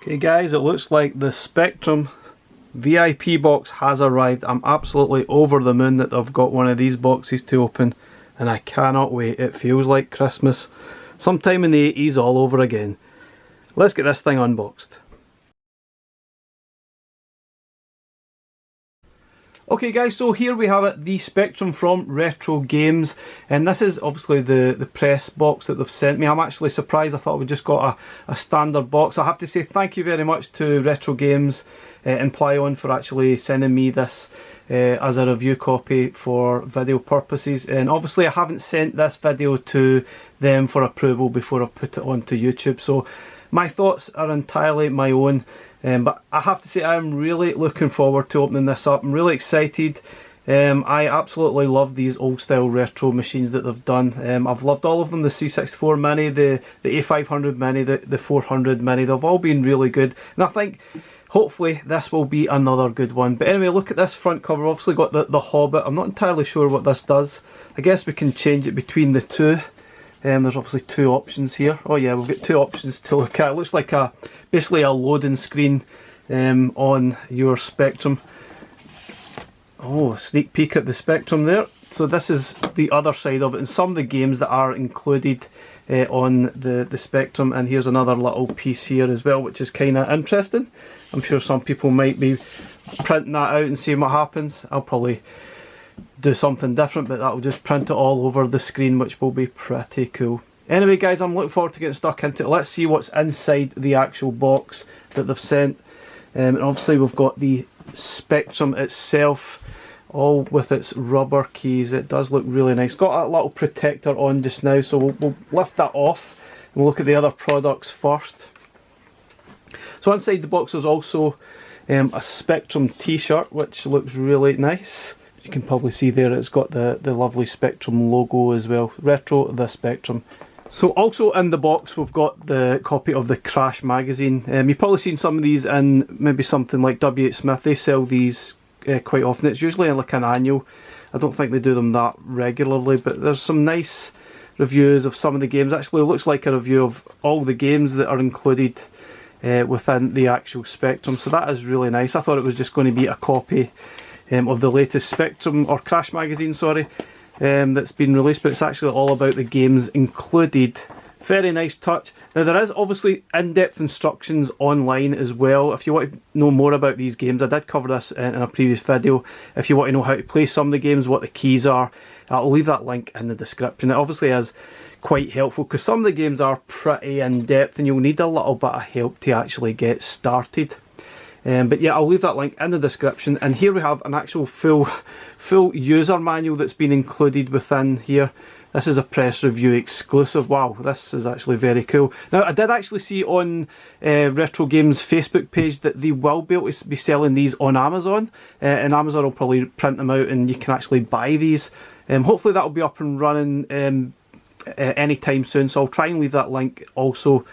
Okay guys, it looks like the Spectrum VIP box has arrived. I'm absolutely over the moon that I've got one of these boxes to open, and I cannot wait. It feels like Christmas sometime in the 80s all over again. Let's get this thing unboxed. Okay guys, so here we have it, the Spectrum from Retro Games, and this is obviously the press box that they've sent me. I'm actually surprised. I thought we just got a standard box. I have to say thank you very much to Retro Games and Plyon for actually sending me this as a review copy for video purposes. And obviously I haven't sent this video to them for approval before I put it onto YouTube, so my thoughts are entirely my own. But I have to say I'm really looking forward to opening this up. I'm really excited. I absolutely love these old style retro machines that they've done. I've loved all of them, the C64 Mini, the A500 Mini, the 400 Mini. They've all been really good, and I think hopefully this will be another good one. But anyway, look at this front cover. Obviously got the Hobbit. I'm not entirely sure what this does. I guess we can change it between the two. There's obviously two options here. Oh yeah, we've got two options to look at. It looks like basically a loading screen on your Spectrum. Oh, sneak peek at the Spectrum there. So this is the other side of it, and some of the games that are included on the Spectrum. And here's another little piece here as well, which is kind of interesting. I'm sure some people might be printing that out and seeing what happens. I'll probably do something different, but that'll just print it all over the screen, which will be pretty cool. Anyway guys, I'm looking forward to getting stuck into it. Let's see what's inside the actual box that they've sent. And obviously we've got the Spectrum itself, all with its rubber keys. It does look really nice. Got a little protector on just now, so we'll lift that off and we'll look at the other products first. So inside the box there's also a Spectrum t-shirt, which looks really nice. You can probably see there it's got the lovely Spectrum logo as well. Retro the Spectrum. So also in the box we've got the copy of the Crash magazine. You've probably seen some of these in maybe something like W.H. Smith. They sell these quite often. It's usually like an annual. I don't think they do them that regularly, but there's some nice reviews of some of the games. Actually, it looks like a review of all the games that are included within the actual Spectrum. So that is really nice. I thought it was just going to be a copy of the latest Spectrum, or Crash magazine, sorry, that's been released, but it's actually all about the games included. Very nice touch. Now there is obviously in-depth instructions online as well if you want to know more about these games. I did cover this in a previous video. If you want to know how to play some of the games, what the keys are, I'll leave that link in the description. It obviously is quite helpful because some of the games are pretty in-depth and you'll need a little bit of help to actually get started. But yeah, I'll leave that link in the description. And here we have an actual full user manual that's been included within here. This is a press review exclusive. Wow, this is actually very cool. Now, I did actually see on Retro Games' Facebook page that they will be able to be selling these on Amazon. And Amazon will probably print them out and you can actually buy these. Hopefully that will be up and running anytime soon. So I'll try and leave that link also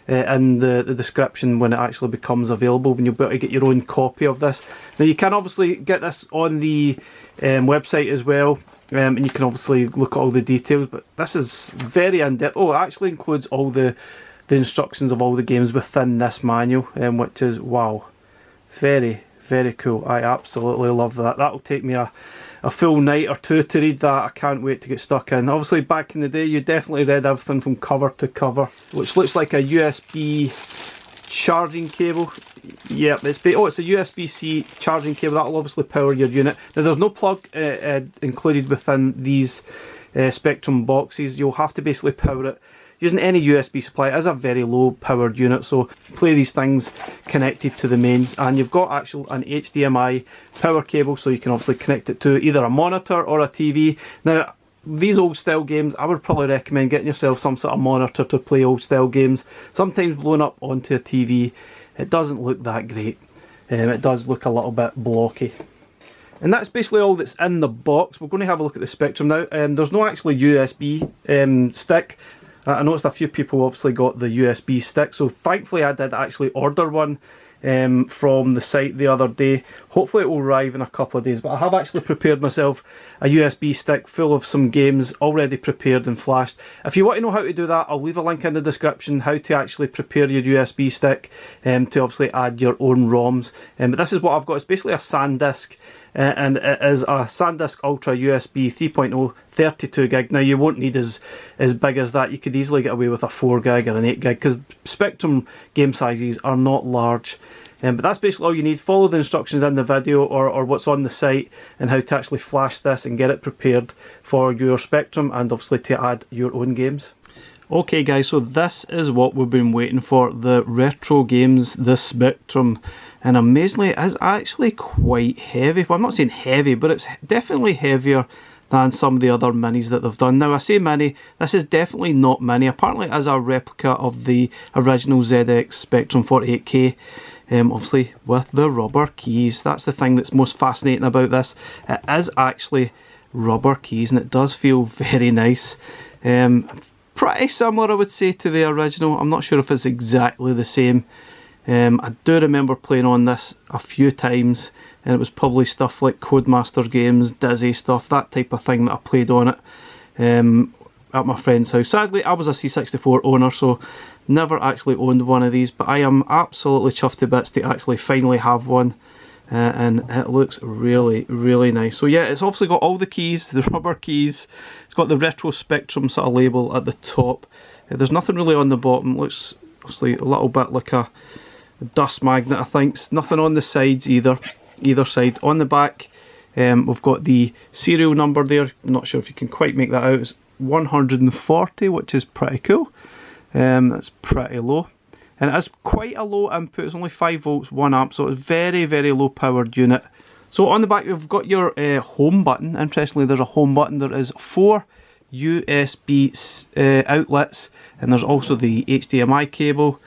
in the description when it actually becomes available, when you'll be able to get your own copy of this. Now you can obviously get this on the website as well, and you can obviously look at all the details, but this is very in-depth. Oh, it actually includes all the instructions of all the games within this manual, which is, wow, very, very cool. I absolutely love that. That'll take me a full night or two to read that. I can't wait to get stuck in. Obviously back in the day you definitely read everything from cover to cover, which looks like a USB charging cable. Yeah, it's a USB-C charging cable. That'll obviously power your unit. Now there's no plug included within these Spectrum boxes. You'll have to basically power it using any USB supply. It is a very low powered unit, so play these things connected to the mains, and you've got an HDMI power cable, so you can obviously connect it to either a monitor or a TV. Now these old style games, I would probably recommend getting yourself some sort of monitor to play old style games. Sometimes blown up onto a TV, it doesn't look that great. It does look a little bit blocky. And that's basically all that's in the box. We're going to have a look at the Spectrum now. There's no actually USB stick. I noticed a few people obviously got the USB stick, so thankfully I did actually order one from the site the other day. Hopefully it will arrive in a couple of days, but I have actually prepared myself a USB stick full of some games already prepared and flashed. If you want to know how to do that, I'll leave a link in the description how to actually prepare your USB stick to obviously add your own ROMs. But this is what I've got. It's basically a SanDisk. And it is a SanDisk Ultra USB 3.0 32 gig. Now you won't need as big as that. You could easily get away with a 4 gig or an 8 gig because Spectrum game sizes are not large. But that's basically all you need. Follow the instructions in the video or what's on the site and how to actually flash this and get it prepared for your Spectrum and obviously to add your own games. Okay guys, so this is what we've been waiting for, the retro games, the Spectrum. And amazingly, it is actually quite heavy. Well, I'm not saying heavy, but it's definitely heavier than some of the other minis that they've done. Now, I say mini, this is definitely not mini. Apparently, it is a replica of the original ZX Spectrum 48K, obviously with the rubber keys. That's the thing that's most fascinating about this. It is actually rubber keys, and it does feel very nice. Pretty similar, I would say, to the original. I'm not sure if it's exactly the same. I do remember playing on this a few times, and it was probably stuff like Codemaster games, Dizzy stuff, that type of thing that I played on it at my friend's house. Sadly, I was a C64 owner, so never actually owned one of these, but I am absolutely chuffed to bits to actually finally have one. And it looks really, really nice. So yeah, it's obviously got all the keys, the rubber keys. It's got the Retro Spectrum sort of label at the top. There's nothing really on the bottom. It looks obviously a little bit like a dust magnet, I think. Nothing on the sides either side. On the back, we've got the serial number there. I'm not sure if you can quite make that out. It's 140, which is pretty cool. That's pretty low. And it is quite a low input. It's only 5 volts, 1 amp, so it's very, very low powered unit. So on the back, we've got your home button. Interestingly, there's a home button. There is 4 USB outlets, and there's also the HDMI cable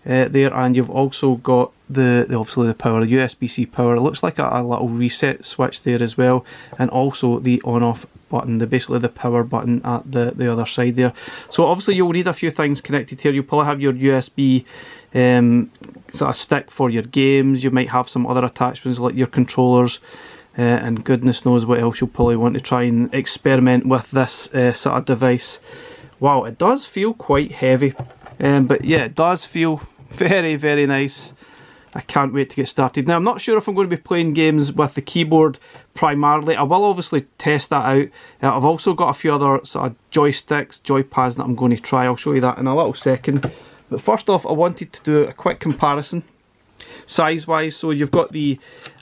there, and you've also got the obviously the power, USB-C power. It looks like a little reset switch there as well, and also the on-off button, basically the power button at the other side there. So obviously you'll need a few things connected here. You'll probably have your USB sort of stick for your games. You might have some other attachments like your controllers, and goodness knows what else you'll probably want to try and experiment with this sort of device. Wow, it does feel quite heavy, but yeah, it does feel very, very nice. I can't wait to get started. Now, I'm not sure if I'm going to be playing games with the keyboard primarily. I will obviously test that out. I've also got a few other sort of joysticks, joypads that I'm going to try. I'll show you that in a little second. But first off, I wanted to do a quick comparison size-wise. So you've got the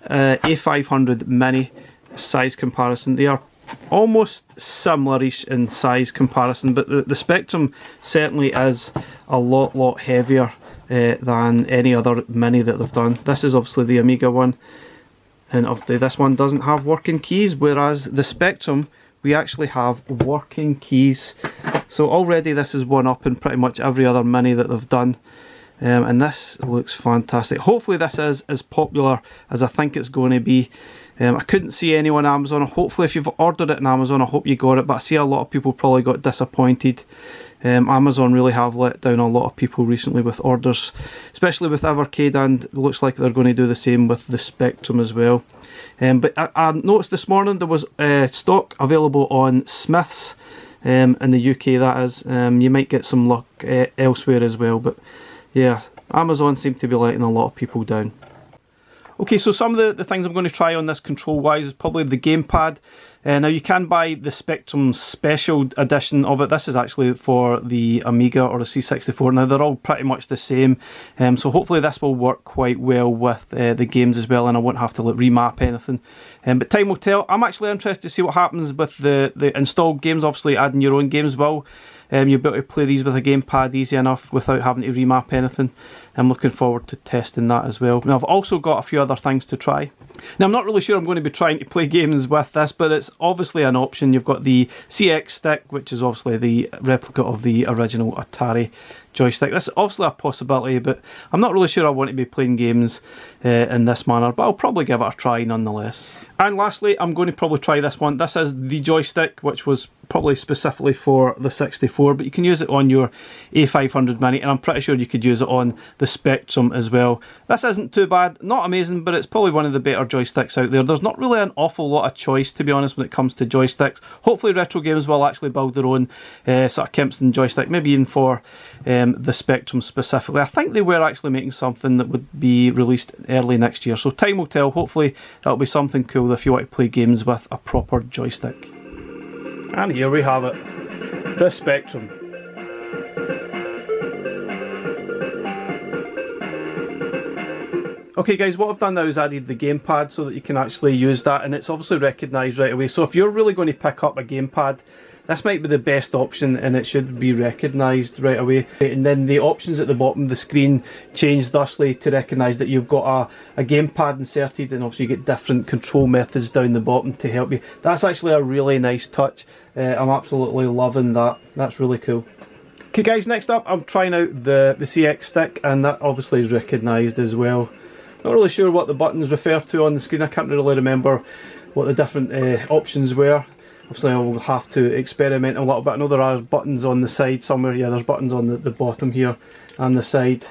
A500 Mini size comparison. They are almost similar-ish in size comparison, but the Spectrum certainly is a lot heavier than any other Mini that they've done. This is obviously the Amiga one, and obviously this one doesn't have working keys, whereas the Spectrum, we actually have working keys. So already this is one up in pretty much every other Mini that they've done, and this looks fantastic. Hopefully this is as popular as I think it's going to be. I couldn't see any on Amazon. Hopefully if you've ordered it on Amazon, I hope you got it, but I see a lot of people probably got disappointed. Amazon really have let down a lot of people recently with orders, especially with Evercade, and it looks like they're going to do the same with the Spectrum as well. But I noticed this morning there was stock available on Smiths in the UK, that is. You might get some luck elsewhere as well, but yeah, Amazon seem to be letting a lot of people down. Okay, so some of the things I'm going to try on this control-wise is probably the gamepad. Now you can buy the Spectrum Special Edition of it. This is actually for the Amiga or the C64. Now they're all pretty much the same, so hopefully this will work quite well with the games as well, and I won't have to remap anything. But time will tell. I'm actually interested to see what happens with the installed games. Obviously adding your own games will. You'll be able to play these with a gamepad easy enough without having to remap anything. I'm looking forward to testing that as well. Now I've also got a few other things to try. Now I'm not really sure I'm going to be trying to play games with this, but it's obviously an option. You've got the CX stick, which is obviously the replica of the original Atari joystick. This is obviously a possibility, but I'm not really sure I want to be playing games in this manner, but I'll probably give it a try nonetheless. And lastly, I'm going to probably try this one. This is the joystick, which was probably specifically for the 64, but you can use it on your A500 Mini, and I'm pretty sure you could use it on the Spectrum as well. This isn't too bad, not amazing, but it's probably one of the better joysticks out there. There's not really an awful lot of choice, to be honest, when it comes to joysticks. Hopefully Retro Games will actually build their own sort of Kempston joystick, maybe even for the Spectrum specifically. I think they were actually making something that would be released early next year, so time will tell. Hopefully that'll be something cool if you want to play games with a proper joystick. And here we have it, the Spectrum. Okay guys, what I've done now is added the gamepad so that you can actually use that, and it's obviously recognised right away. So if you're really going to pick up a gamepad, this might be the best option, and it should be recognised right away. And then the options at the bottom of the screen change thusly to recognise that you've got a gamepad inserted, and obviously you get different control methods down the bottom to help you. That's actually a really nice touch. I'm absolutely loving that. That's really cool. Okay guys, next up I'm trying out the CX stick, and that obviously is recognised as well. Not really sure what the buttons refer to on the screen. I can't really remember what the different options were. Obviously I will have to experiment a little bit. I know there are buttons on the side somewhere. Yeah, there's buttons on the bottom here and the side.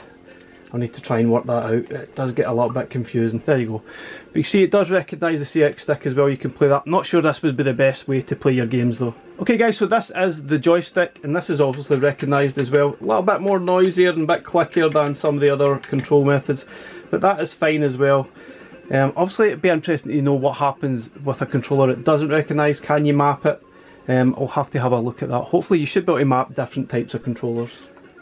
I'll need to try and work that out. It does get a little bit confusing. There you go. But you see it does recognise the CX stick as well. You can play that. I'm not sure this would be the best way to play your games though. Okay guys, so this is the joystick, and this is obviously recognised as well. A little bit more noisier and a bit clickier than some of the other control methods, but that is fine as well. Obviously it'd be interesting to know what happens with a controller it doesn't recognise. Can you map it? I'll have to have a look at that. Hopefully you should be able to map different types of controllers.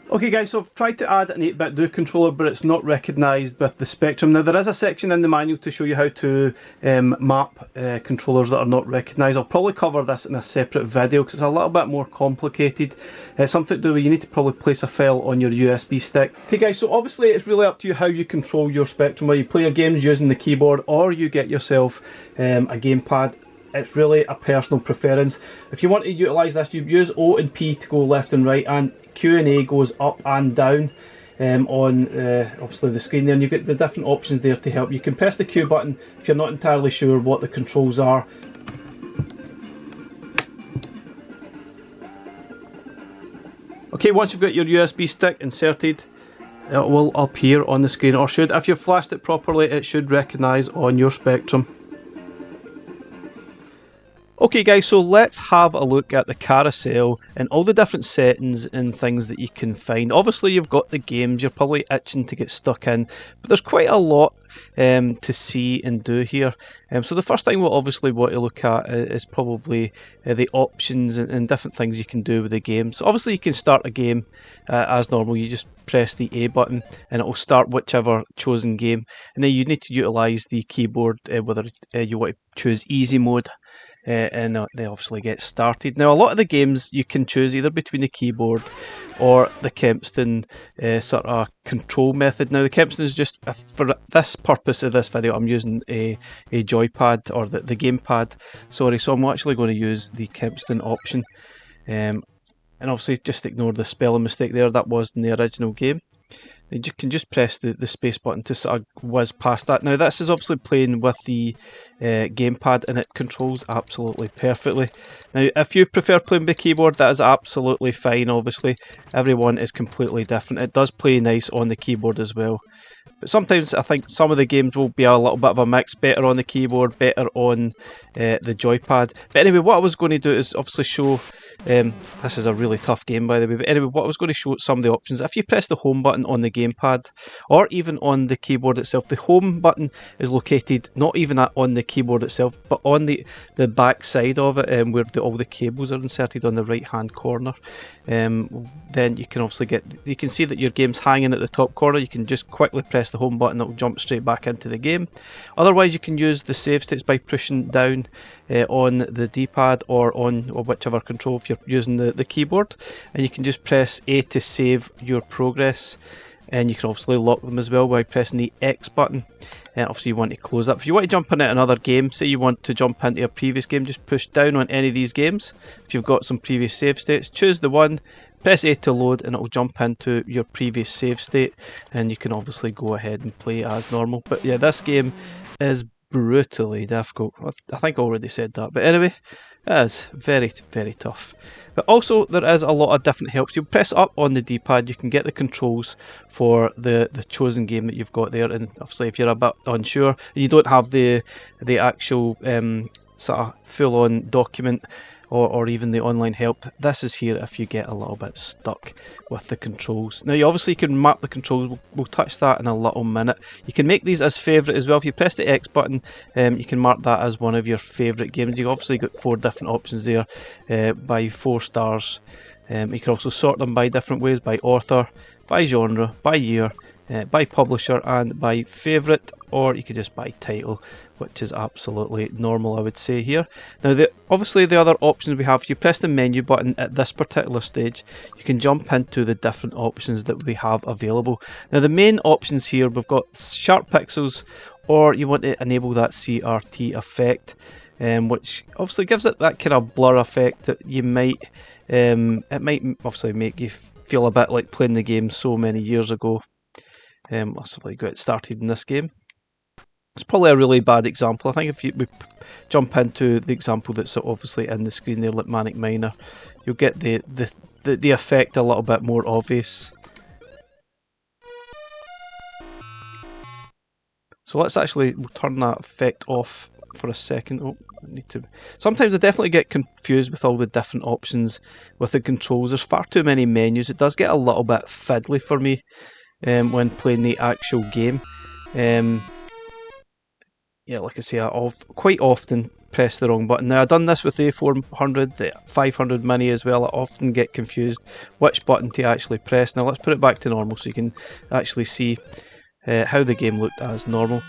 Okay guys, so I've tried to add an 8-bit Do controller, but it's not recognised with the Spectrum. Now there is a section in the manual to show you how to map controllers that are not recognised. I'll probably cover this in a separate video because it's a little bit more complicated. It's something to do with you need to probably place a file on your USB stick. Okay guys, so obviously it's really up to you how you control your Spectrum, whether you play your games using the keyboard or you get yourself a gamepad. It's really a personal preference. If you want to utilise this, you use O and P to go left and right, and Q and A goes up and down on obviously the screen there, and you get the different options there to help. You can press the Q button if you're not entirely sure what the controls are. Okay, once you've got your USB stick inserted, it will appear on the screen, or should. If you've flashed it properly, it should recognise on your Spectrum. Okay guys, so let's have a look at the carousel and all the different settings and things that you can find. Obviously you've got the games, you're probably itching to get stuck in, but there's quite a lot to see and do here. So the first thing we'll obviously want to look at is probably the options and different things you can do with the game. So obviously you can start a game as normal. You just press the A button and it will start whichever chosen game, and then you need to utilise the keyboard whether you want to choose easy mode, and they obviously get started. Now a lot of the games you can choose either between the keyboard or the Kempston sort of control method. Now the Kempston is just, for this purpose of this video, I'm using a joypad, or the gamepad, sorry, so I'm actually going to use the Kempston option. And obviously just ignore the spelling mistake there, that was in the original game. And you can just press the space button to sort of whiz past that. Now this is obviously playing with the gamepad, and it controls absolutely perfectly. Now if you prefer playing with the keyboard, that is absolutely fine. Obviously everyone is completely different. It does play nice on the keyboard as well, but sometimes I think some of the games will be a little bit of a mix, better on the keyboard, better on the joypad. But anyway, what I was going to do is obviously show, this is a really tough game by the way, but anyway, what I was going to show some of the options. If you press the home button on the gamepad, or even on the keyboard itself, the home button is located not even on the keyboard itself, but on the back side of it, where all the cables are inserted on the right hand corner. Then you can obviously you can see that your game's hanging at the top corner. You can just quickly press the home button, it will jump straight back into the game. Otherwise you can use the save states by pushing down on the D-pad or whichever control if you're using the keyboard, and you can just press A to save your progress, and you can obviously lock them as well by pressing the X button. And obviously you want to close that. If you want to jump into another game, say you want to jump into a previous game, just push down on any of these games. If you've got some previous save states, choose the one, press A to load, and it will jump into your previous save state, and you can obviously go ahead and play as normal. But yeah, this game is brutally difficult. I think I already said that, but anyway, it is very, very tough. But also there is a lot of different helps. You press up on the D-pad, you can get the controls for the chosen game that you've got there, and obviously if you're a bit unsure and you don't have the actual sort of full-on document or even the online help, this is here if you get a little bit stuck with the controls. Now you obviously can map the controls, we'll touch that in a little minute. You can make these as favourite as well. If you press the X button, you can mark that as one of your favourite games. You've obviously got 4 different options there by 4 stars. You can also sort them by different ways, by author, by genre, by year, by publisher, and by favourite, or you could just by title, which is absolutely normal, I would say here. Now obviously the other options we have, if you press the menu button at this particular stage, you can jump into the different options that we have available. Now the main options here, we've got sharp pixels, or you want to enable that CRT effect, which obviously gives it that kind of blur effect that you might, it might obviously make you feel a bit like playing the game so many years ago. Let's get started in this game. It's probably a really bad example. I think if we jump into the example that's obviously in the screen there, like Manic Miner, you'll get the effect a little bit more obvious. So let's actually turn that effect off for a second. Oh, I need to. Sometimes I definitely get confused with all the different options with the controls. There's far too many menus. It does get a little bit fiddly for me when playing the actual game. Yeah, like I say, I quite often press the wrong button. Now, I've done this with the A400, the 500 Mini as well. I often get confused which button to actually press. Now, let's put it back to normal so you can actually see how the game looked as normal.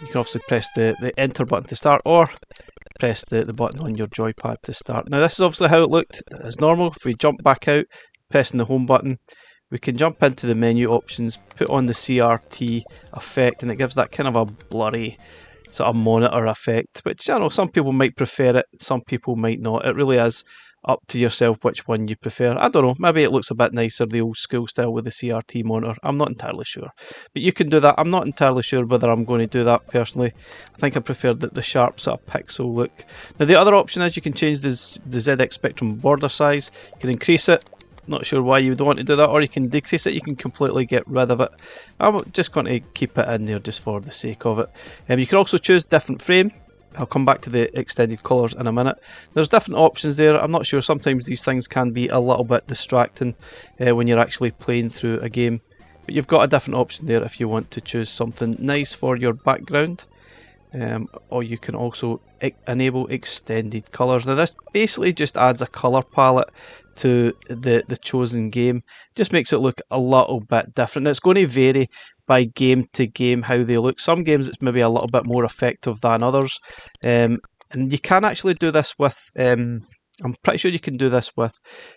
You can obviously press the enter button to start, or press the button on your joypad to start. Now, this is obviously how it looked as normal. If we jump back out, pressing the home button, we can jump into the menu options, put on the CRT effect, and it gives that kind of a blurry sort of monitor effect, which I know some people might prefer it, some people might not. It really is up to yourself which one you prefer. I don't know, maybe it looks a bit nicer, the old school style with the CRT monitor. I'm not entirely sure. But you can do that. I'm not entirely sure whether I'm going to do that personally. I think I prefer the sharp sort of pixel look. Now the other option is you can change the ZX Spectrum border size. You can increase it. Not sure why you would want to do that, or you can decrease it. You can completely get rid of it. I'm just going to keep it in there just for the sake of it. You can also choose different frame. I'll come back to the extended colours in a minute. There's different options there. I'm not sure, sometimes these things can be a little bit distracting when you're actually playing through a game. But you've got a different option there if you want to choose something nice for your background. Or you can also enable extended colours. Now this basically just adds a colour palette to the chosen game. Just makes it look a little bit different. It's going to vary by game to game how they look. Some games it's maybe a little bit more effective than others, and you can actually do this with I'm pretty sure you can do this with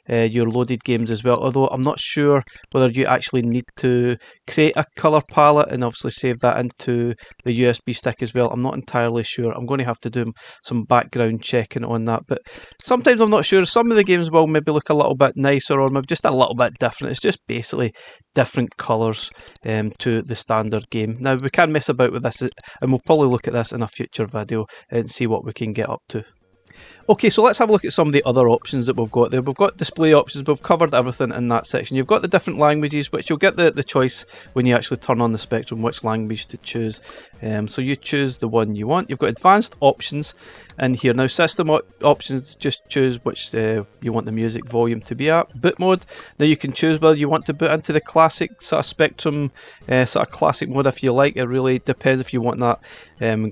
your loaded games as well, although I'm not sure whether you actually need to create a colour palette and obviously save that into the USB stick as well. I'm not entirely sure. I'm going to have to do some background checking on that, but sometimes I'm not sure. Some of the games will maybe look a little bit nicer or maybe just a little bit different. It's just basically different colours to the standard game. Now we can mess about with this, and we'll probably look at this in a future video and see what we can get up to. Okay, so let's have a look at some of the other options that we've got there. We've got display options, we've covered everything in that section. You've got the different languages, which you'll get the choice when you actually turn on the Spectrum which language to choose. So you choose the one you want. You've got advanced options in here. Now system options, just choose which you want the music volume to be at. Boot mode, now you can choose whether you want to boot into the classic sort of Spectrum sort of classic mode if you like. It really depends if you want that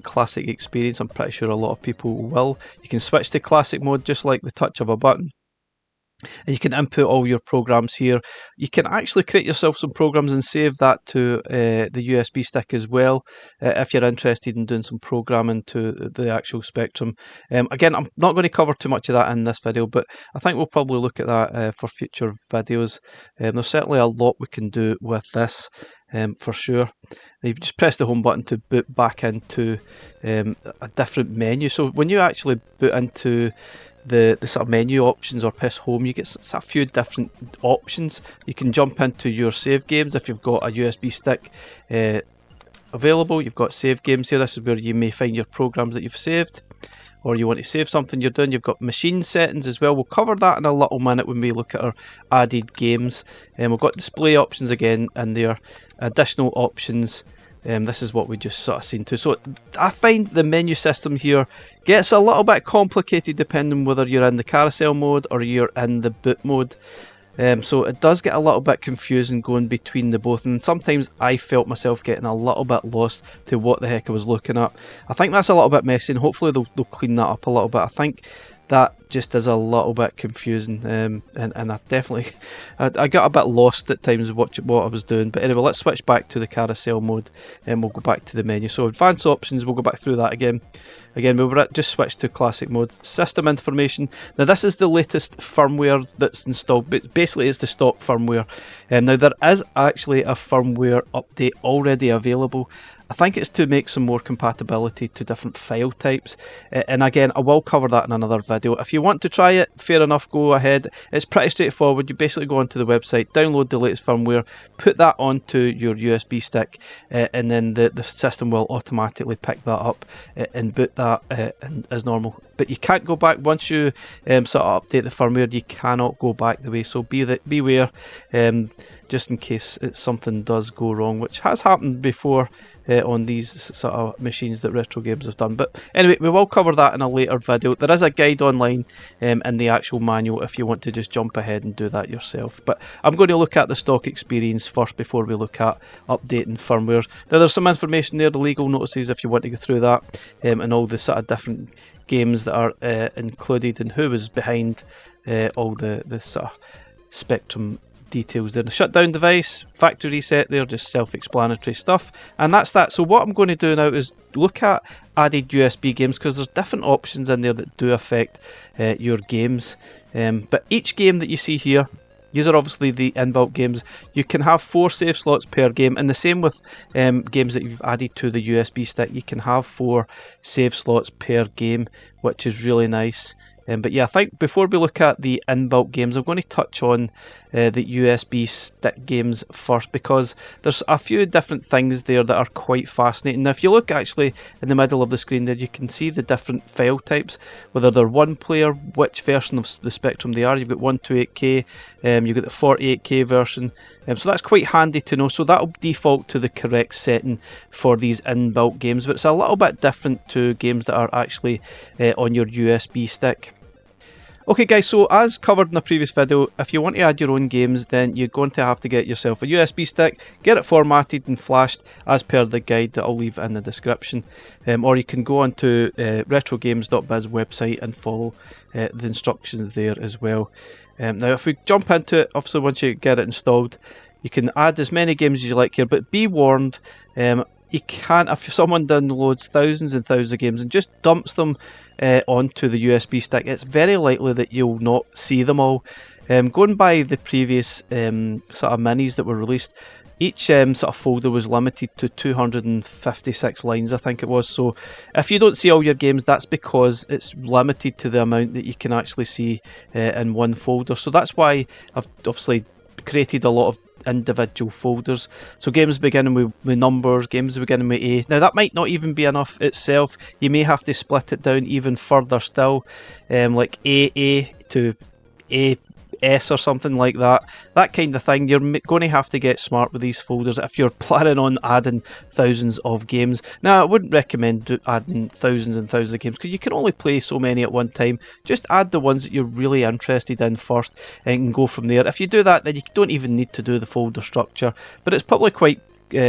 classic experience. I'm pretty sure a lot of people will. You can switch to classic mode just like the touch of a button, and you can input all your programs here. You can actually create yourself some programs and save that to the USB stick as well if you're interested in doing some programming to the actual Spectrum. Again, I'm not going to cover too much of that in this video, but I think we'll probably look at that for future videos. There's certainly a lot we can do with this for sure. You just press the home button to boot back into a different menu. So when you actually boot into the sort of menu options or press home, you get a few different options. You can jump into your save games if you've got a USB stick available. You've got save games here. This is where you may find your programs that you've saved, or you want to save something you're doing. You've got machine settings as well. We'll cover that in a little minute when we look at our added games. And we've got display options again, and there additional options. This is what we just sort of seen too. So I find the menu system here gets a little bit complicated depending whether you're in the carousel mode or you're in the boot mode. So it does get a little bit confusing going between the both, and sometimes I felt myself getting a little bit lost to what the heck I was looking at. I think that's a little bit messy, and hopefully they'll clean that up a little bit. I think that just is a little bit confusing, and I definitely I got a bit lost at times watching what I was doing. But anyway, let's switch back to the carousel mode, and we'll go back to the menu. So advanced options, we'll go back through that again. We were just switched to classic mode. System information. Now this is the latest firmware that's installed, but basically it's the stock firmware. Now there is actually a firmware update already available. I think it's to make some more compatibility to different file types, and again I will cover that in another video. If you want to try it, fair enough, go ahead. It's pretty straightforward. You basically go onto the website, download the latest firmware, put that onto your USB stick, and then the system will automatically pick that up and boot that as normal. But you can't go back once you sort of update the firmware. You cannot go back the way, so beware, just in case something does go wrong, which has happened before on these sort of machines that Retro Games have done. But anyway, we will cover that in a later video. There is a guide online in the actual manual if you want to just jump ahead and do that yourself. But I'm going to look at the stock experience first before we look at updating firmware. Now there's some information there, the legal notices if you want to go through that, and all the sort of different games that are included and who was behind all the sort of Spectrum details there. The shutdown device, factory reset there, just self-explanatory stuff, and that's that. So what I'm going to do now is look at added USB games, because there's different options in there that do affect your games, but each game that you see here, these are obviously the inbuilt games. You can have 4 save slots per game, and the same with games that you've added to the USB stick. You can have 4 save slots per game, which is really nice. But yeah, I think before we look at the inbuilt games, I'm going to touch on the USB stick games first, because there's a few different things there that are quite fascinating. Now if you look actually in the middle of the screen there, you can see the different file types, whether they're one player, which version of the Spectrum they are. You've got 128K, you've got the 48K version, so that's quite handy to know. So that'll default to the correct setting for these inbuilt games, but it's a little bit different to games that are actually on your USB stick. Okay guys, so as covered in the previous video, if you want to add your own games, then you're going to have to get yourself a USB stick, get it formatted and flashed as per the guide that I'll leave in the description, or you can go onto retrogames.biz website and follow the instructions there as well. Now if we jump into it, obviously once you get it installed, you can add as many games as you like here, but be warned, you can't, if someone downloads thousands and thousands of games and just dumps them onto the USB stick, it's very likely that you'll not see them all. Going by the previous sort of minis that were released, each sort of folder was limited to 256 lines, I think it was. So if you don't see all your games, that's because it's limited to the amount that you can actually see in one folder. So that's why I've obviously created a lot of individual folders. So games beginning with numbers, games beginning with A. Now that might not even be enough itself. You may have to split it down even further still, like AA to AS or something like that. That kind of thing. You're going to have to get smart with these folders if you're planning on adding thousands of games. Now I wouldn't recommend adding thousands and thousands of games, because you can only play so many at one time. Just add the ones that you're really interested in first and go from there. If you do that, then you don't even need to do the folder structure, but it's probably quite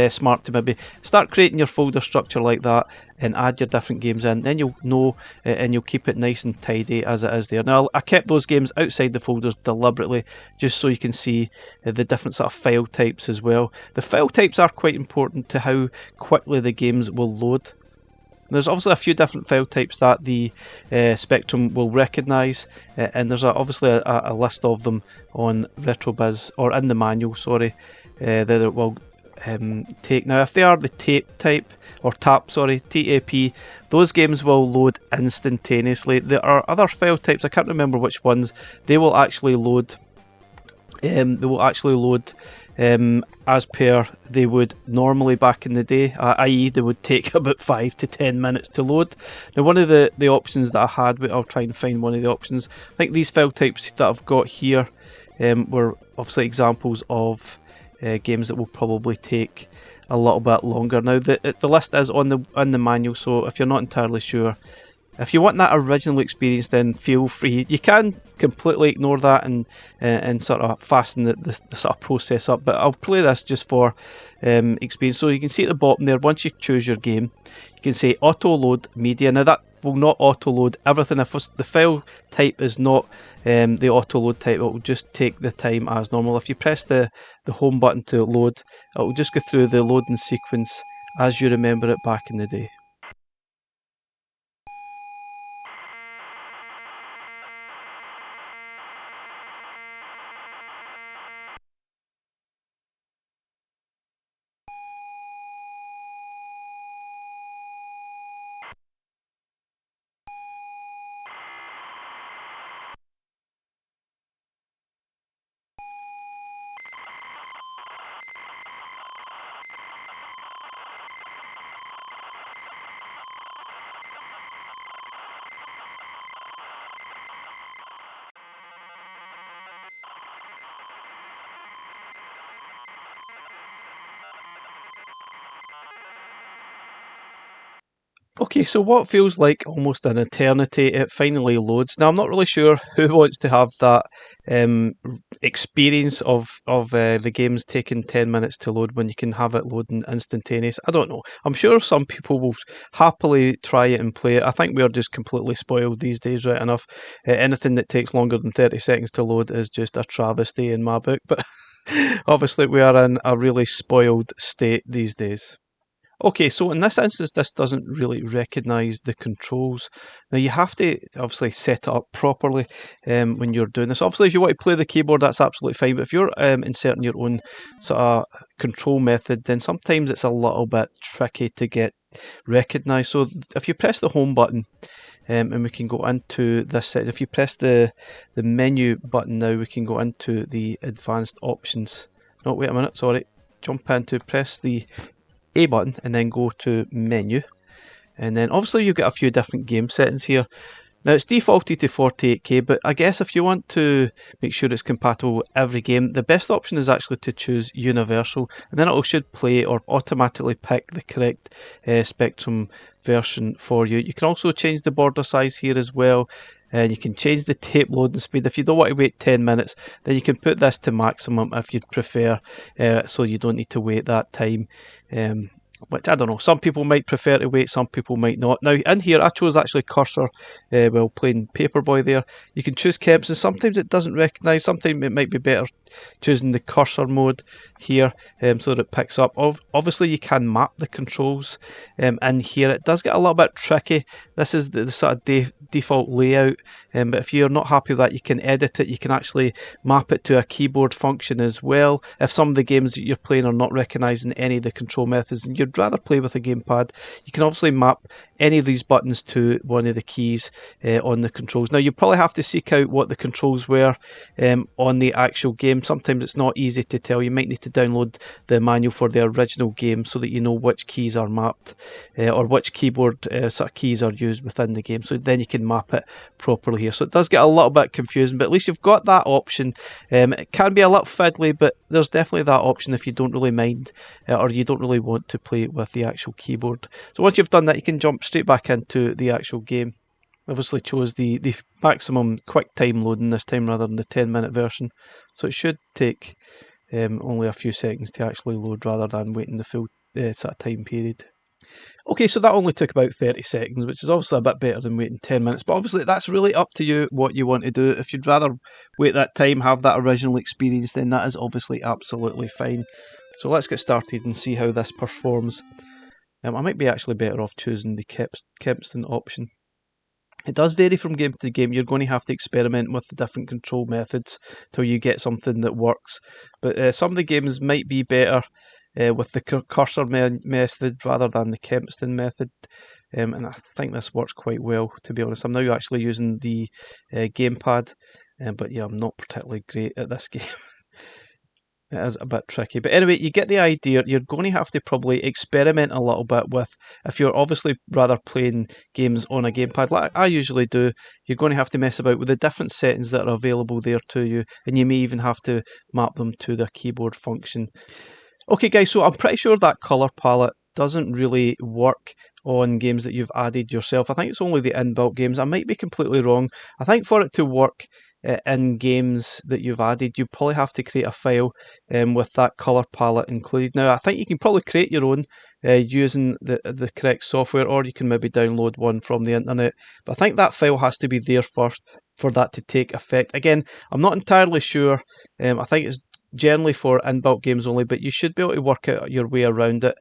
smart to maybe start creating your folder structure like that and add your different games in. Then you'll know and you'll keep it nice and tidy as it is there. Now I kept those games outside the folders deliberately, just so you can see the different sort of file types as well. The file types are quite important to how quickly the games will load. There's obviously a few different file types that the Spectrum will recognise, and there's obviously a list of them on RetroBiz, or in the manual, sorry, that it will take. Now if they are the TAP, those games will load instantaneously. There are other file types, I can't remember which ones, they will actually load they will actually load as per they would normally back in the day, i.e. they would take about 5 to 10 minutes to load. Now one of the options that I had, I'll try and find one of the options. I think these file types that I've got here were obviously examples of games that will probably take a little bit longer. Now the list is on the manual, so if you're not entirely sure, if you want that original experience, then feel free. You can completely ignore that and sort of fasten the sort of process up. But I'll play this just for experience. So you can see at the bottom there, once you choose your game, you can say auto load media. Now that will not auto load everything. If the file type is not the auto load type, it will just take the time as normal. If you press the home button to load, it will just go through the loading sequence as you remember it back in the day. Okay, so what feels like almost an eternity, it finally loads. Now, I'm not really sure who wants to have that experience of the games taking 10 minutes to load when you can have it loading instantaneous. I don't know. I'm sure some people will happily try it and play it. I think we are just completely spoiled these days, right enough. Anything that takes longer than 30 seconds to load is just a travesty in my book, but obviously we are in a really spoiled state these days. Okay, so in this instance, this doesn't really recognise the controls. Now you have to obviously set it up properly when you're doing this. Obviously, if you want to play the keyboard, that's absolutely fine. But if you're inserting your own sort of control method, then sometimes it's a little bit tricky to get recognised. So if you press the home button, and we can go into this set. If you press the menu button now, we can go into the advanced options. No, wait a minute, sorry. Jump into, press the A button and then go to menu, and then obviously you've got a few different game settings here. Now it's defaulted to 48K, but I guess if you want to make sure it's compatible with every game, the best option is actually to choose universal, and then it should play or automatically pick the correct Spectrum version for you. You can also change the border size here as well, and you can change the tape loading speed. If you don't want to wait 10 minutes, then you can put this to maximum if you'd prefer, so you don't need to wait that time. Which I don't know, some people might prefer to wait, some people might not. Now in here I chose actually cursor while playing Paperboy there. You can choose Kemps, and sometimes it doesn't recognise, sometimes it might be better choosing the cursor mode here so that it picks up. Obviously you can map the controls in here. It does get a little bit tricky. This is the sort of default layout, but if you're not happy with that, you can edit it. You can actually map it to a keyboard function as well. If some of the games that you're playing are not recognising any of the control methods and you'd rather play with a gamepad, you can obviously map any of these buttons to one of the keys on the controls. Now you probably have to seek out what the controls were on the actual game. Sometimes it's not easy to tell. You might need to download the manual for the original game so that you know which keys are mapped or which keyboard sort of keys are used within the game, so then you can map it properly here. So it does get a little bit confusing, but at least you've got that option. It can be a little fiddly, but there's definitely that option if you don't really mind or you don't really want to play with the actual keyboard. So once you've done that, you can jump straight back into the actual game. Obviously chose the maximum quick time loading this time rather than the 10-minute version, so it should take only a few seconds to actually load rather than waiting the full sort of time period. Okay, so that only took about 30 seconds, which is obviously a bit better than waiting 10 minutes, but obviously that's really up to you what you want to do. If you'd rather wait that time, have that original experience, then that is obviously absolutely fine. So let's get started and see how this performs. I might be actually better off choosing the Kempston option. It does vary from game to game. You're going to have to experiment with the different control methods till you get something that works. But some of the games might be better with the cursor method rather than the Kempston method. And I think this works quite well, to be honest. I'm now actually using the gamepad, but yeah, I'm not particularly great at this game. It is a bit tricky. But anyway, you get the idea. You're going to have to probably experiment a little bit with, if you're obviously rather playing games on a gamepad, like I usually do, you're going to have to mess about with the different settings that are available there to you, and you may even have to map them to the keyboard function. Okay guys, so I'm pretty sure that colour palette doesn't really work on games that you've added yourself. I think it's only the inbuilt games. I might be completely wrong. I think for it to work in games that you've added, you probably have to create a file with that colour palette included. Now, I think you can probably create your own using the correct software, or you can maybe download one from the internet. But I think that file has to be there first for that to take effect. Again, I'm not entirely sure. I think it's generally for inbuilt games only, but you should be able to work out your way around it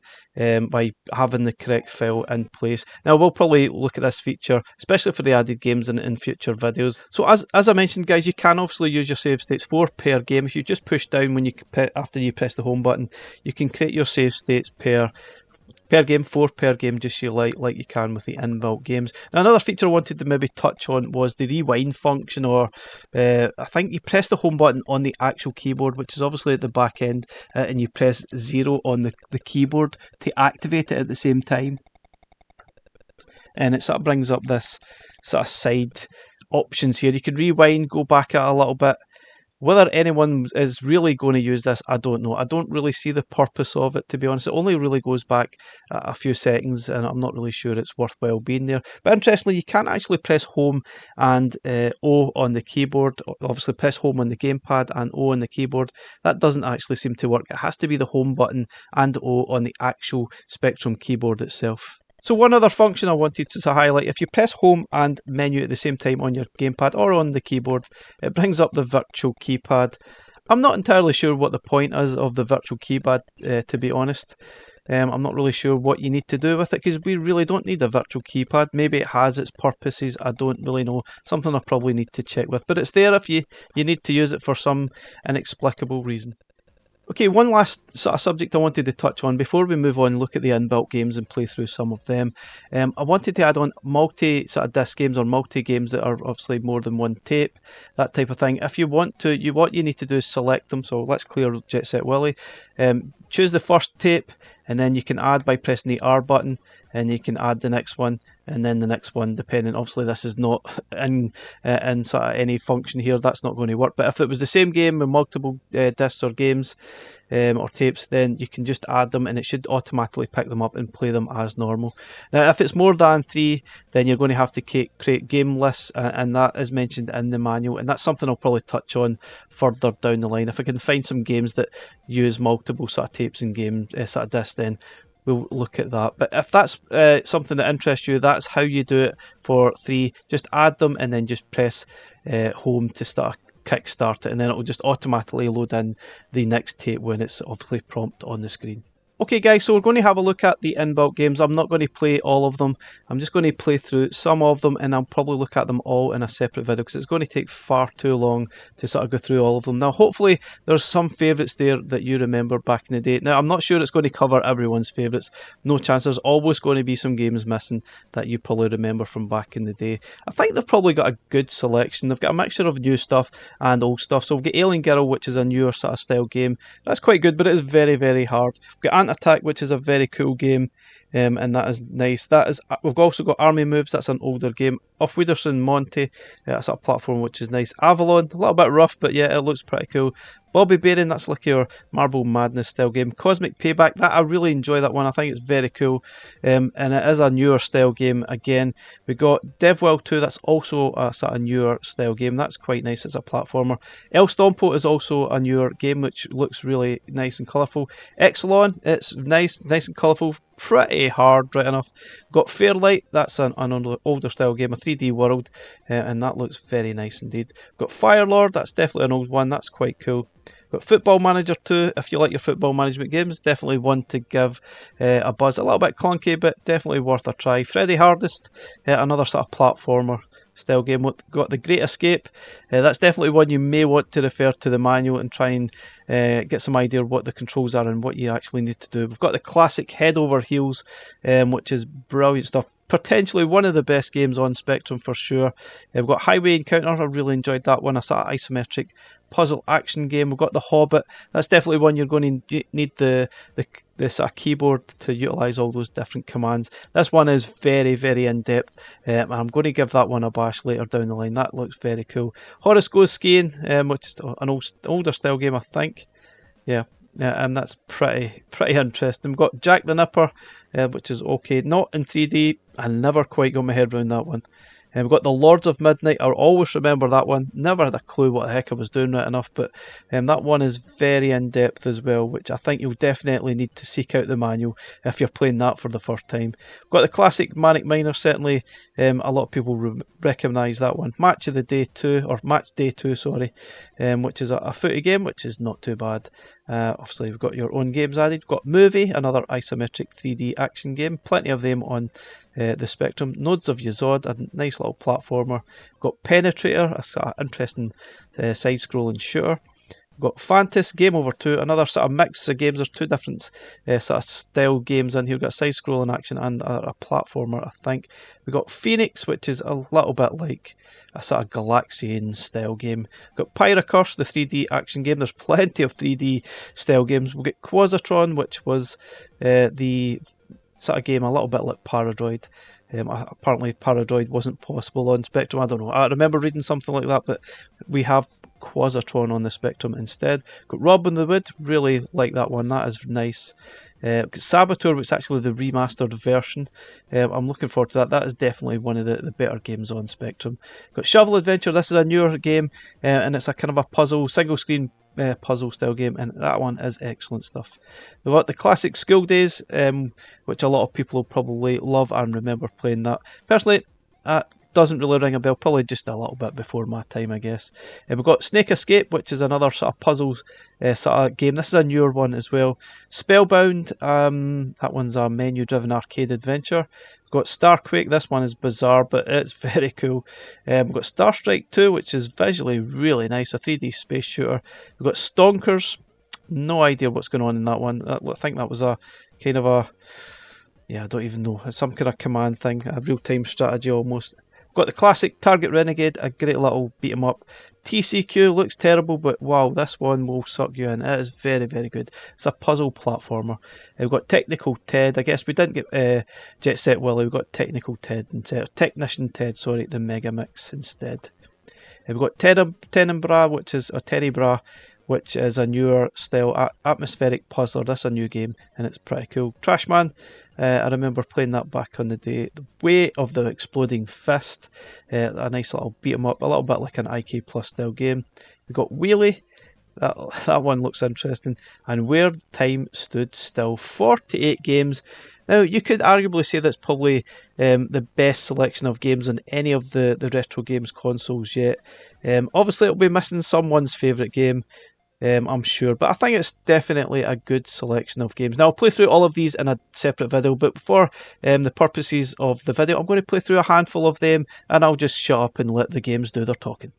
by having the correct file in place. Now, we'll probably look at this feature, especially for the added games in future videos. So as I mentioned, guys, you can obviously use your save states 4 per game. If you just push down when after you press the home button, you can create your save states per game, 4 per game, just like you can with the inbuilt games. Now, another feature I wanted to maybe touch on was the rewind function, or I think you press the home button on the actual keyboard, which is obviously at the back end, and you press 0 on the keyboard to activate it at the same time. And it sort of brings up this sort of side options here. You can rewind, go back a little bit. Whether anyone is really going to use this, I don't know. I don't really see the purpose of it, to be honest. It only really goes back a few seconds, and I'm not really sure it's worthwhile being there. But interestingly, you can actually press home and O on the keyboard. Obviously, press home on the gamepad and O on the keyboard. That doesn't actually seem to work. It has to be the home button and O on the actual Spectrum keyboard itself. So one other function I wanted to highlight, if you press home and menu at the same time on your gamepad or on the keyboard, it brings up the virtual keypad. I'm not entirely sure what the point is of the virtual keypad, to be honest. I'm not really sure what you need to do with it, because we really don't need a virtual keypad. Maybe it has its purposes, I don't really know. Something I probably need to check with, but it's there if you need to use it for some inexplicable reason. Okay, one last sort of subject I wanted to touch on before we move on and look at the inbuilt games and play through some of them. I wanted to add on multi sort of disc games or multi games that are obviously more than one tape, that type of thing. If you want to, what you need to do is select them. So let's clear Jet Set Willy. Choose the first tape, and then you can add by pressing the R button, and you can add the next one, and then the next one, depending. Obviously, this is not in sort of any function here. That's not going to work. But if it was the same game with multiple discs or games or tapes, then you can just add them, and it should automatically pick them up and play them as normal. Now, if it's more than 3, then you're going to have to create game lists, and that is mentioned in the manual. And that's something I'll probably touch on further down the line. If I can find some games that use multiple sort of tapes and games sort of discs, then we'll look at that. But if that's something that interests you, that's how you do it for 3. Just add them and then just press home to start kickstart it, and then it will just automatically load in the next tape when it's obviously prompt on the screen. Okay guys, so we're going to have a look at the inbuilt games. I'm not going to play all of them. I'm just going to play through some of them, and I'll probably look at them all in a separate video, because it's going to take far too long to sort of go through all of them. Now, hopefully there's some favourites there that you remember back in the day. Now, I'm not sure it's going to cover everyone's favourites. No chance. There's always going to be some games missing that you probably remember from back in the day. I think they've probably got a good selection. They've got a mixture of new stuff and old stuff. So we've got Alien Girl, which is a newer sort of style game. That's quite good, but it is very, very hard. We've got Attack, which is a very cool game, and that is nice. We've also got Army Moves. That's an older game. Off Widerson Monty, that's a platform which is nice. Avalon, a little bit rough, but yeah, it looks pretty cool. Bobby Baron, that's like your Marble Madness style game. Cosmic Payback, that I really enjoy that one. I think it's very cool, and it is a newer style game. Again, we got DevWell 2. That's also a sort of newer style game. That's quite nice. It's a platformer. El Stompo is also a newer game which looks really nice and colourful. Exelon, it's nice and colourful. Pretty hard, right enough. Got Fairlight, that's an older style game, a 3D world, and that looks very nice indeed. Got Firelord, that's definitely an old one. That's quite cool. Got Football Manager 2, if you like your football management games, definitely one to give a buzz. A little bit clunky, but definitely worth a try. Freddy Hardest, another sort of platformer style game. Got The Great Escape, that's definitely one you may want to refer to the manual and try and get some idea of what the controls are and what you actually need to do. We've got the classic Head Over Heels, which is brilliant stuff. potentially one of the best games on Spectrum for sure. We've got Highway Encounter, I really enjoyed that one, a sort of isometric puzzle action game. We've got The Hobbit, that's definitely one you're going to need the sort of keyboard to utilise all those different commands. This one is very, very in-depth, and I'm going to give that one a bash later down the line. That looks very cool. Horace Goes Skiing, which is an older style game, I think. Yeah, and that's pretty interesting. We've got Jack the Nipper, which is okay, not in 3D. I never quite got my head around that one. We've got The Lords of Midnight. I always remember that one. Never had a clue what the heck I was doing right enough, but that one is very in-depth as well, which I think you'll definitely need to seek out the manual if you're playing that for the first time. We've got the classic Manic Miner, certainly a lot of people recognise that one. Match of the Day 2, or Match Day 2, sorry, which is a footy game, which is not too bad. Obviously, you've got your own games added. We've got Movie, another isometric 3D action game. Plenty of them on the Spectrum. Nodes of Yozod, a nice little platformer. We've got Penetrator, a sort of interesting side-scrolling shooter. We've got Fantas, Game Over 2, another sort of mix of games. There's two different sort of style games in here. We've got side-scrolling action and a platformer, I think. We've got Phoenix, which is a little bit like a sort of Galaxian style game. We've got Pyracurse, the 3D action game. There's plenty of 3D style games. We've got Quasitron, which was the sort of game a little bit like Paradroid. Apparently Paradroid wasn't possible on Spectrum. I don't know. I remember reading something like that, but we have Quasitron on the Spectrum instead. Got Robin the Wood, really like that one. That is nice. Saboteur, which is actually the remastered version. I'm looking forward to that. That is definitely one of the better games on Spectrum. Got Shovel Adventure. This is a newer game, and it's a kind of a puzzle, single screen puzzle style game, and that one is excellent stuff. We've got the classic School Days, which a lot of people will probably love and remember playing that. Personally, doesn't really ring a bell, probably just a little bit before my time, I guess. We've got Snake Escape, which is another sort of puzzle sort of game. This is a newer one as well. Spellbound, that one's a menu-driven arcade adventure. We've got Starquake, this one is bizarre, but it's very cool. We've got Star Strike 2, which is visually really nice, a 3D space shooter. We've got Stonkers, no idea what's going on in that one. I think that was a kind of a, I don't even know, some kind of command thing, a real-time strategy almost. Got the classic Target Renegade, a great little beat 'em up. TCQ looks terrible, but wow, this one will suck you in. It is very, very good. It's a puzzle platformer. We've got Technical Ted. I guess we didn't get Jet Set Willy. We've got Technical Ted instead. Technician Ted, sorry, the Mega Mix instead. We've got Tenebra, which is a newer style atmospheric puzzler. That's a new game, and it's pretty cool. Trashman, I remember playing that back on the day. The Way of the Exploding Fist, a nice little beat 'em up, a little bit like an IK Plus style game. We've got Wheelie, that one looks interesting, and Where Time Stood Still. 48 games. Now, you could arguably say that's probably the best selection of games on any of the retro games consoles yet. Obviously, it'll be missing someone's favourite game, I'm sure, but I think it's definitely a good selection of games. Now, I'll play through all of these in a separate video, but for the purposes of the video, I'm going to play through a handful of them, and I'll just shut up and let the games do their talking.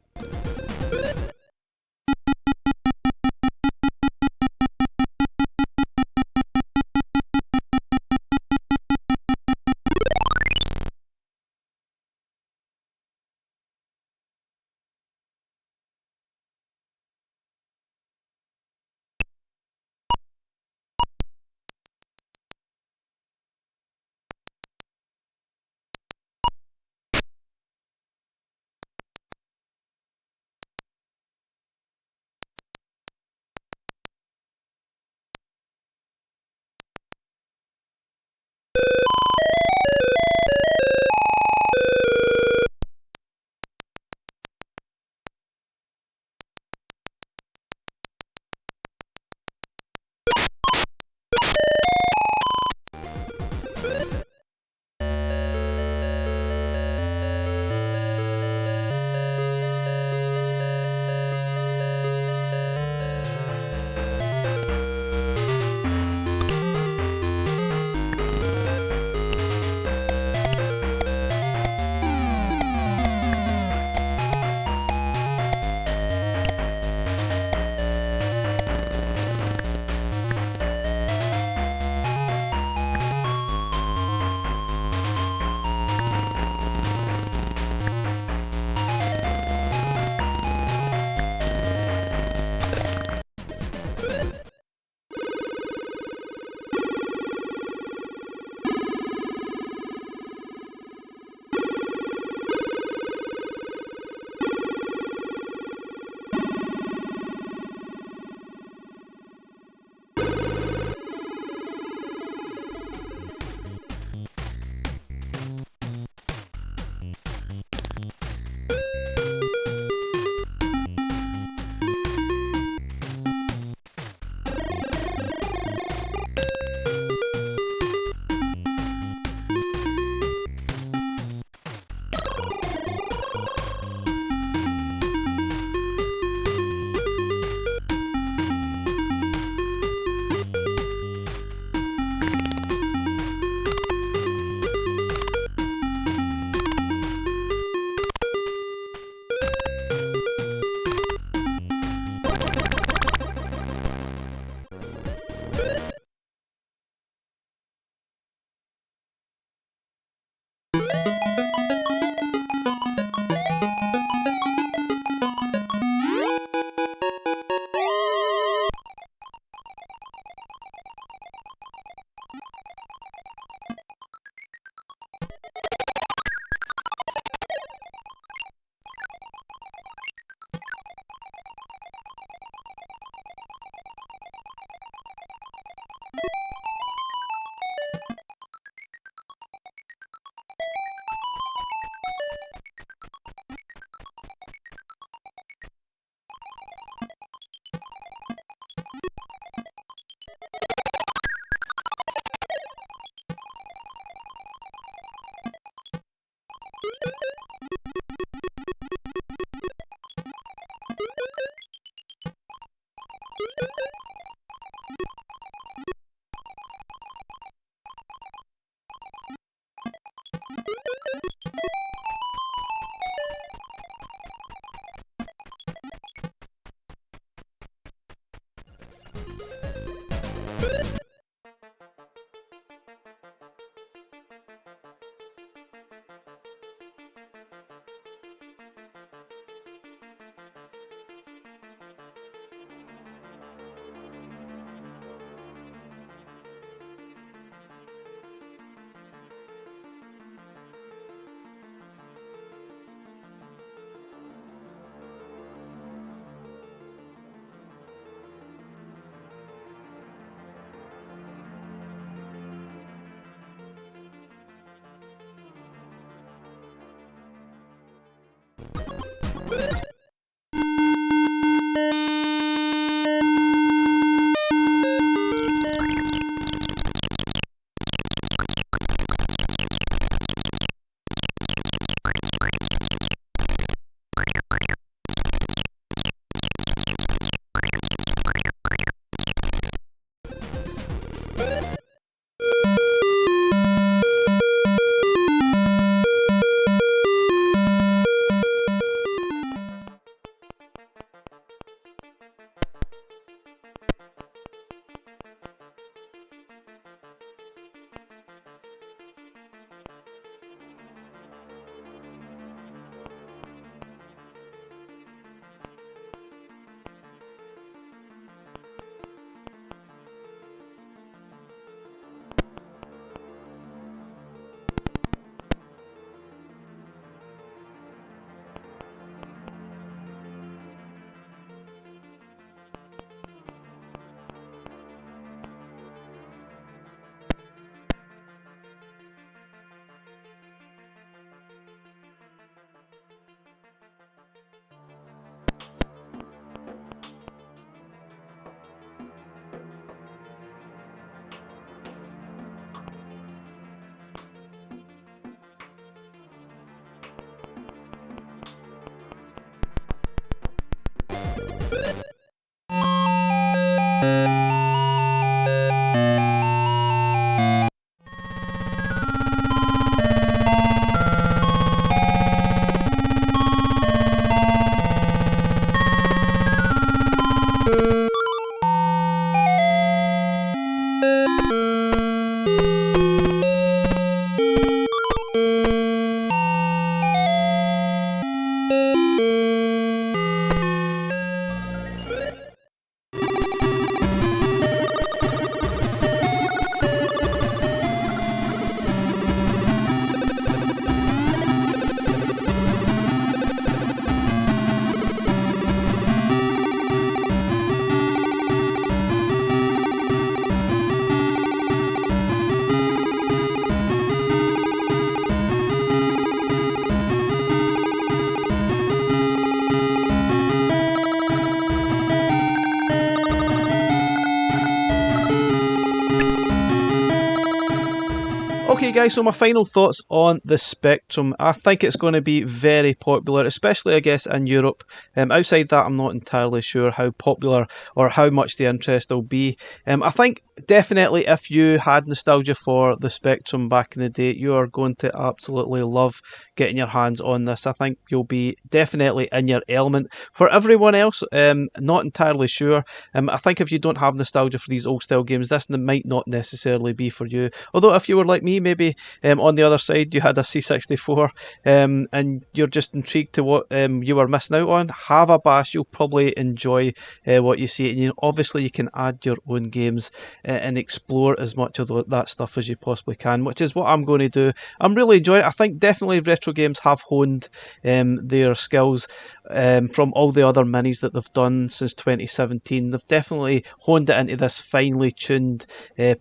Okay guys, so my final thoughts on the Spectrum. I think it's going to be very popular, especially I guess in Europe. Outside that, I'm not entirely sure how popular or how much the interest will be. I think definitely if you had nostalgia for the Spectrum back in the day, you are going to absolutely love getting your hands on this. I think you'll be definitely in your element. For everyone else, not entirely sure. I think if you don't have nostalgia for these old style games, this might not necessarily be for you. Although if you were like me, maybe on the other side you had a C64 and you're just intrigued to what you were missing out on, have a bash. You'll probably enjoy what you see, and obviously you can add your own games and explore as much of that stuff as you possibly can, which is what I'm going to do. I'm really enjoying it. I think definitely retro games have honed their skills from all the other minis that they've done since 2017. They've definitely honed it into this finely tuned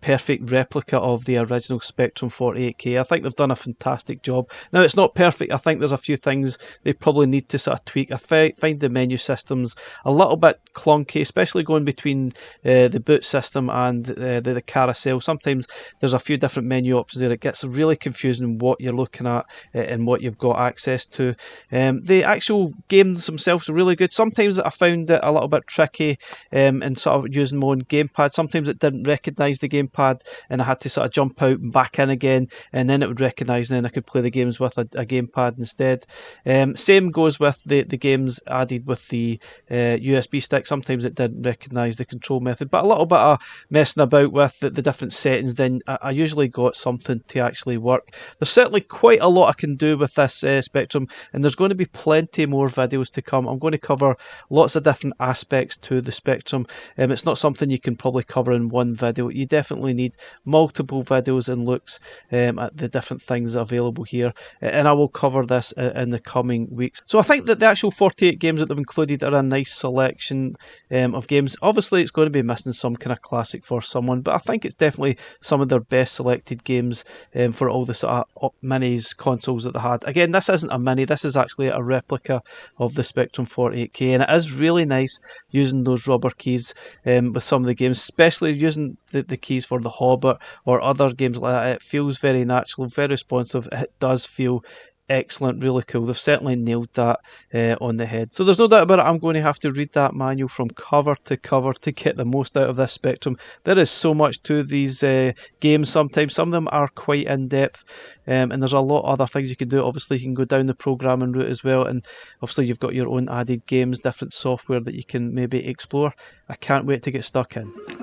perfect replica of the original Spectrum 48K. I think they've done a fantastic job. Now, it's not perfect. I think there's a few things they probably need to sort of tweak. I find the menu systems a little bit clunky, especially going between the boot system and the carousel. Sometimes there's a few different menu options there. It gets really confusing what you're looking at and what you've got access to. The actual games themselves are really good. Sometimes I found it a little bit tricky in sort of using my own gamepad. Sometimes it didn't recognise the gamepad and I had to sort of jump out and back in again, and then it would recognise, and then I could play the games with a gamepad instead. Same goes with the games added with the USB stick. Sometimes it didn't recognise the control method, but a little bit of messing about with the different settings, then I usually got something to actually work. There's certainly quite a lot I can do with this Spectrum, and there's going to be plenty more videos to come. I'm going to cover lots of different aspects to the Spectrum. It's not something you can probably cover in one video. You definitely need multiple videos and looks at the different things available here, and I will cover this in the coming weeks. So I think that the actual 48 games that they've included are a nice selection of games. Obviously it's going to be missing some kind of classic for someone, but I think it's definitely some of their best selected games for all the sort of minis consoles that they had. Again, this isn't a mini, this is actually a replica of the Spectrum 48K, and it is really nice using those rubber keys with some of the games, especially using the keys for The Hobbit or other games like that. It feels very natural, very responsive. It does feel excellent, really cool. They've certainly nailed that on the head. So there's no doubt about it, I'm going to have to read that manual from cover to get the most out of this Spectrum. There is so much to these games sometimes. Some of them are quite in-depth, and there's a lot of other things you can do. Obviously you can go down the programming route as well, and obviously you've got your own added games, different software that you can maybe explore. I can't wait to get stuck in.